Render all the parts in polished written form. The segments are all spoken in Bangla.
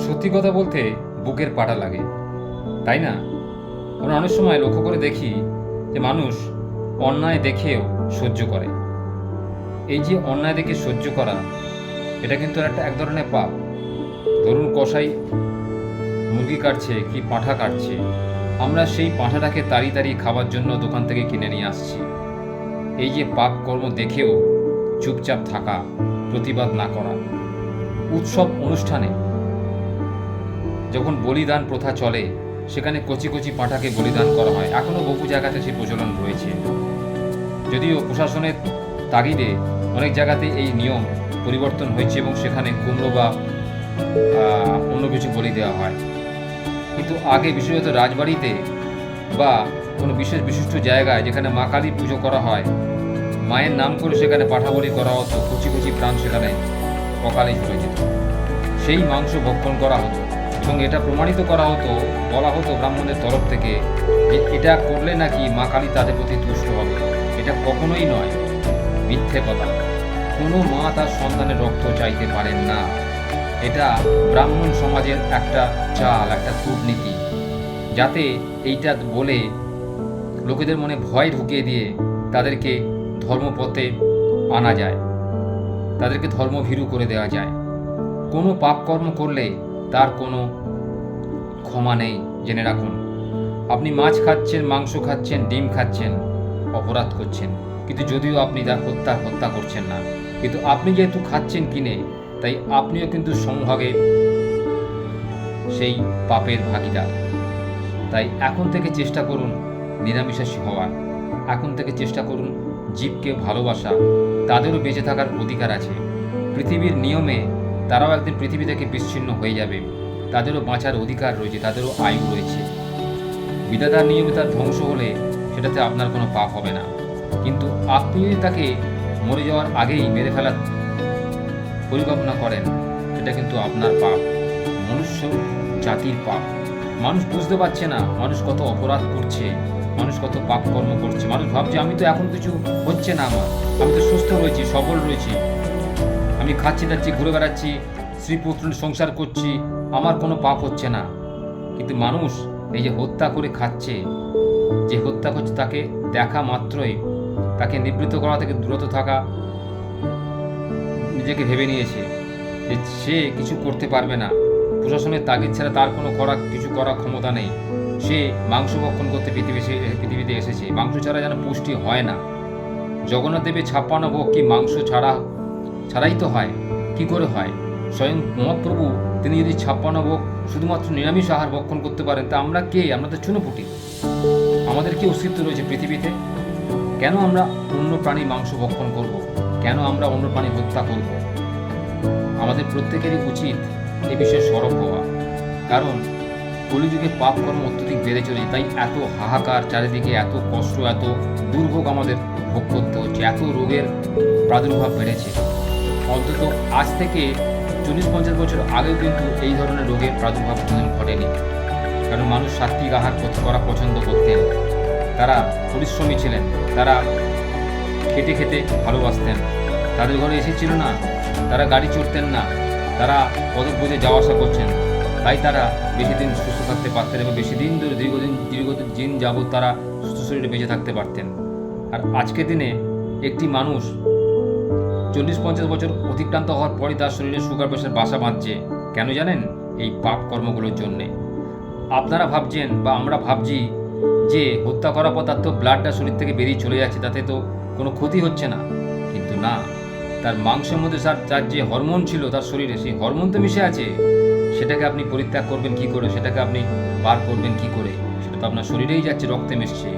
সত্যি কথা বলতে বুকের পাটা লাগে, তাই না? আমরা অনেক সময় লক্ষ্য করে দেখি যে মানুষ অন্যায় দেখেও সহ্য করে। এই যে অন্যায় দেখে সহ্য করা, এটা কিন্তু এক ধরনের পাপ। ধরুন কসাই মুরগি কাটছে কি পাঁঠা কাটছে, আমরা সেই পাঁঠাটাকে তাড়িয়ে তাড়িয়ে খাবার জন্য দোকান থেকে কিনে নিয়ে আসছি। এই যে পাপ কর্ম দেখেও চুপচাপ থাকা, প্রতিবাদ না করা। উৎসব অনুষ্ঠানে যখন বলিদান প্রথা চলে, সেখানে কচি কচি পাঁঠাকে বলিদান করা হয়। এখনও বহু জায়গাতে সেই প্রচলন রয়েছে, যদিও প্রশাসনের তাগিদে অনেক জায়গাতে এই নিয়ম পরিবর্তন হয়েছে এবং সেখানে কুমড়ো বা অন্য কিছু বলি দেওয়া হয়। কিন্তু আগে বিশেষত রাজবাড়িতে বা কোনো বিশিষ্ট জায়গায় যেখানে মা কালীর পুজো করা হয়, মায়ের নাম করে সেখানে পাঁঠা বলি করা হতো। কচি কচি প্রাণ সেখানে অকালে ঝরে যেত, সেই মাংস ভক্ষণ করা হতো এবং এটা প্রমাণিত করা হতো, বলা হতো ব্রাহ্মণদের তরফ থেকে যে এটা করলে নাকি মা কালী তাদের প্রতি তুষ্ট হবে। এটা কখনোই নয়, মিথ্যে কথা। কোনো মা তার সন্তানের রক্ত চাইতে পারেন না। এটা ব্রাহ্মণ সমাজের একটা চাল, একটা কূটনীতি, যাতে এইটা বলে লোকেদের মনে ভয় ঢুকিয়ে দিয়ে তাদেরকে ধর্মপথে আনা যায়, তাদেরকে ধর্মভীরু করে দেওয়া যায়। কোনো পাপকর্ম করলে তার কোনো ক্ষমা নেই, জেনে রাখুন। আপনি মাছ খাচ্ছেন, মাংস খাচ্ছেন, ডিম খাচ্ছেন, অপরাধ করছেন, কিন্তু যদিও আপনি তার হত্যা করছেন না, কিন্তু আপনি যেহেতু খাচ্ছেন কিনে, তাই আপনিও কিন্তু সমভাগে সেই পাপের ভাগীদার। তাই এখন থেকে চেষ্টা করুন নিরামিষাশী হওয়ার। এখন থেকে চেষ্টা করুন জীবকে ভালোবাসা। তাদেরও বেঁচে থাকার অধিকার আছে। পৃথিবীর নিয়মে তারাও একদিন পৃথিবী থেকে বিচ্ছিন্ন হয়ে যাবে, তাদেরও বাঁচার অধিকার রয়েছে, তাদেরও আয়ু রয়েছে। বিধাতার নিয়মে তার ধ্বংস হলে সেটাতে আপনার কোনো পাপ হবে না, কিন্তু আপনি যদি তাকে মরে যাওয়ার আগেই মেরে ফেলার পরিকল্পনা করেন, সেটা কিন্তু আপনার পাপ, মনুষ্য জাতির পাপ। মানুষ বুঝতে পারছে না মানুষ কত অপরাধ করছে, মানুষ কত পাপ কর্ম করছে। মানুষ ভাবছে আমি তো এখন কিছু হচ্ছে না, আমি তো সুস্থ রয়েছি, সবল রয়েছি, আমি খাচ্ছি দাচ্ছি, ঘুরে বেড়াচ্ছি, স্ত্রী পুত্র সংসার করছি, আমার কোনো পাপ হচ্ছে না। কিন্তু মানুষ এই যে হত্যা করে খাচ্ছে, যে হত্যা করছে, তাকে দেখা মাত্রই তাকে নিবৃত্ত করা থেকে দূরত থাকা নিজেকে ভেবে নিয়েছে যে সে কিছু করতে পারবে না। প্রশাসনের তাগিদ ছাড়া তার কোনো কিছু করার ক্ষমতা নেই। সে মাংস ভক্ষণ করতে পৃথিবীতে এসেছে। মাংস ছাড়া যেন পুষ্টি হয় না। জগন্নাথ দেবের 56 ভোগ কি মাংস ছাড়াই তো হয়? কি করে হয়? স্বয়ং মহাপ্রভু তিনি যদি 56 ভোগ শুধুমাত্র নিরামিষ আহার ভক্ষণ করতে পারেন, তা আমরা কে? আমরা তো চুনোপুটি। আমাদের কি অস্তিত্ব রয়েছে পৃথিবীতে? কেন আমরা অন্য প্রাণীর মাংস ভক্ষণ করব? কেন আমরা অন্য প্রাণী হত্যা করব? আমাদের প্রত্যেকেরই উচিত এ বিষয়ে সরব হওয়া, কারণ কলিযুগে পাপ কর্ম অত্যধিক বেড়ে চলেছে। তাই এত হাহাকার, চারিদিকে এত কষ্ট, এত দুর্ভোগ আমাদের ভোগ করতে হচ্ছে, এত রোগের প্রাদুর্ভাব বেড়েছে। অন্তত আজ থেকে 40-50 বছর আগেও কিন্তু এই ধরনের রোগের প্রাদুর্ভাব ঘটেনি, কারণ মানুষ সাত্বিক আহার করা পছন্দ করতেন, তারা পরিশ্রমী ছিলেন, তারা খেতে খেতে ভালোবাসতেন। তাদের ঘরে এসি ছিল না, তারা গাড়ি চড়তেন না, তারা পদব্রজে যাওয়া আসা করছেন, তাই তারা বেশি দিন সুস্থ থাকতে পারতেন এবং বেশি দিন ধরে দীর্ঘদিন যাবৎ তারা সুস্থ শরীরে বেঁচে থাকতে পারতেন। আর আজকের দিনে একটি মানুষ 40-50 বছর অতিক্রান্ত হওয়ার পরই তার শরীরে সুগার প্রেশার বাসা বাঁধছে। কেন জানেন? এই পাপ কর্মগুলোর জন্যে। আপনারা ভাবছেন বা আমরা ভাবছি যে হত্যা করার পর তার তো ব্লাডটা শরীর থেকে বেরিয়ে চলে যাচ্ছে, তাতে তো কোনো ক্ষতি হচ্ছে না, কিন্তু না, তার মাংসের মধ্যে তার যে হরমোন ছিল তার শরীরে, সেই হরমোন তো মিশে আছে। সেটাকে আপনি পরিত্যাগ করবেন কি করে? সেটাকে আপনি বার করবেন কি করে? সেটা তো আপনার শরীরেই যাচ্ছে, রক্তে মিশছে।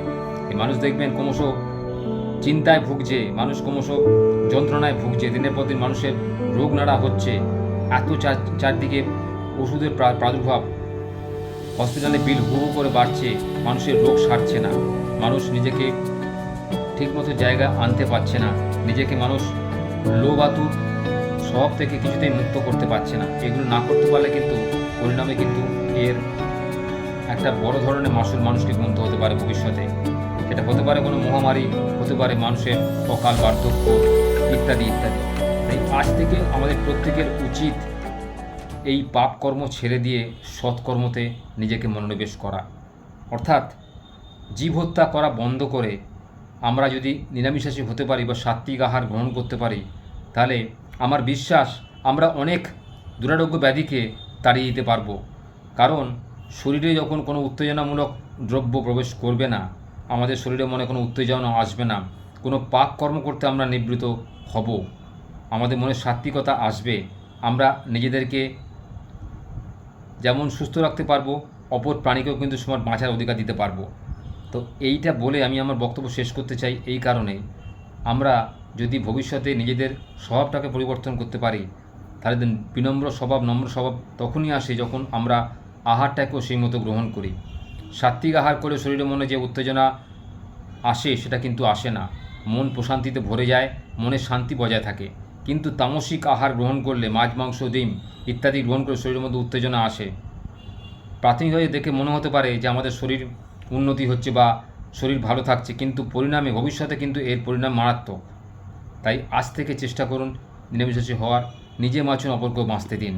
এই মানুষ দেখবেন ক্রমশ চিন্তায় ভুগছে, মানুষ ক্রমশ যন্ত্রণায় ভুগছে, দিনের পর দিন মানুষের রোগ নাড়া হচ্ছে, এত চারদিকে ওষুধের প্রাদুর্ভাব, হসপিটালে বিল হু হু করে বাড়ছে, মানুষের রোগ সারছে না, মানুষ নিজেকে ঠিকমতো জায়গায় আনতে পারছে না, নিজেকে মানুষ লোভ আতুর স্বভাব থেকে কিছুতেই মুক্ত করতে পারছে না। এগুলো না করতে পারলে কিন্তু পরিণামে কিন্তু এর একটা বড় ধরনের মাসুল মানুষকে গুনতে হতে পারে ভবিষ্যতে। সেটা হতে পারে কোনো মহামারী, হতে পারে মানুষের অকাল বার্ধক্য, ইত্যাদি ইত্যাদি। তাই আজ থেকে আমাদের প্রত্যেকের উচিত এই পাপ কর্ম ছেড়ে দিয়ে সৎকর্মতে নিজেকে মনোনিবেশ করা, অর্থাৎ জীব হত্যা করা বন্ধ করে আমরা যদি নিরামিষাশী হতে পারি বা সাত্ত্বিক আহার গ্রহণ করতে পারি, তাহলে আমার বিশ্বাস আমরা অনেক দুরারোগ্য ব্যাধিকে তাড়িয়ে দিতে পারবো। কারণ শরীরে যখন কোনো উত্তেজনামূলক দ্রব্য প্রবেশ করবে না, আমাদের শরীরে মনে কোনো উত্তেজনা আসবে না, কোনো পাপ কর্ম করতে আমরা নিবৃত হব, আমাদের মনে সাত্ত্বিকতা আসবে, আমরা নিজেদেরকে যেমন সুস্থ রাখতে পারবো, অপর প্রাণীকেও কিন্তু সময় বাঁচার অধিকার দিতে পারবো। তো এইটা বলে আমি আমার বক্তব্য শেষ করতে চাই এই কারণেই, আমরা যদি ভবিষ্যতে নিজেদের স্বভাবটাকে পরিবর্তন করতে পারি, তাহলে বিনম্র স্বভাব নম্র স্বভাব তখনই আসে যখন আমরা আহারটাকেও সেই মতো গ্রহণ করি। সাত্ত্বিক আহার করে শরীরে মনে যে উত্তেজনা আসে সেটা কিন্তু আসে না, মন প্রশান্তিতে ভরে যায়, মনে শান্তি বজায় থাকে। কিন্তু তামসিক আহার গ্রহণ করলে মাছ মাংস ডিম ইত্যাদি গ্রহণ করে শরীরের মধ্যে উত্তেজনা আসে। প্রাথমিকভাবে দেখে মনে হতে পারে যে আমাদের শরীর উন্নতি হচ্ছে বা শরীর ভালো থাকছে, কিন্তু পরিণামে ভবিষ্যতে কিন্তু এর পরিণাম মারাত্মক। তাই আজ থেকে চেষ্টা করুন নিরামিষাশী হওয়ার, নিজে বাঁচুন, অপরকেও বাঁচতে দিন।